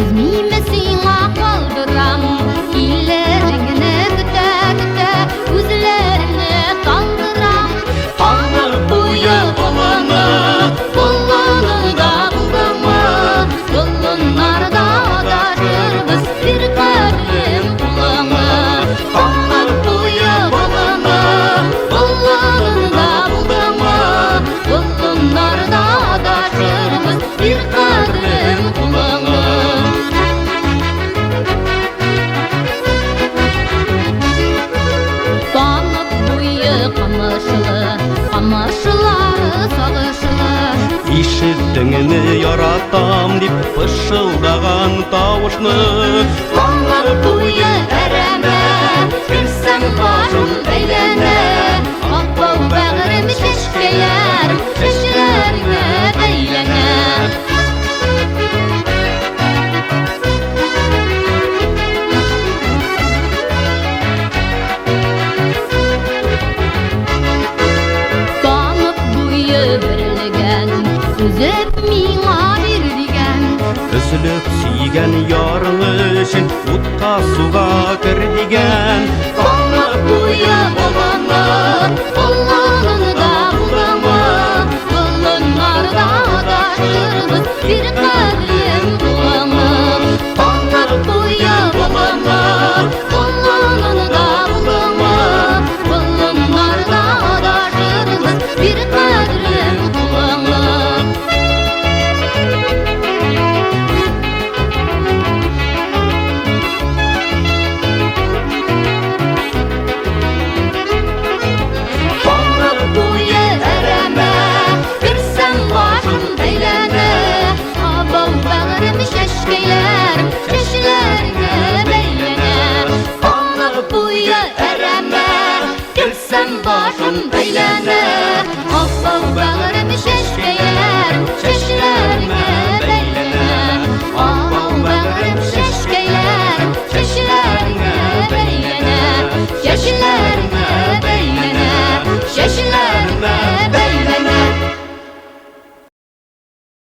Üzmemesin kaldıram, illerini güte güte, üzlerini kaldıram. Tanrı buya balını, balını da bulamı, balınlarda daşırız bir kadrim bulamı. Tanrı buya balını, balını da bulamı, balınlarda daşırız bir kadrim bulamı. Tanıp buyu kamışlı, kamışları salışlı. İşittiğini yaratam dip fışıldagan tavuşnu. Tanıp buyu ereme, girsem başım beylene. Akbau bağrım şeşkeyerim, şeşlerine beylene. Tanıp buyu birligen, üzüp miğa birdigen. Üzülüp siygen yarını için utka suga kirdigen. Tanıp buyu balını, balını da bulamı, balınlarda daşırız bir kadrim bulamı. Tanıp buyu balını, balını da bulamı, balınlarda daşırız bir kadrim bulamı. Tanrı buyu ereme, girsem başım beylene. Abau bağrım şeşkeyerim, şeşlerine beylene. Tanrı buyu ereme, girsem başım beylene.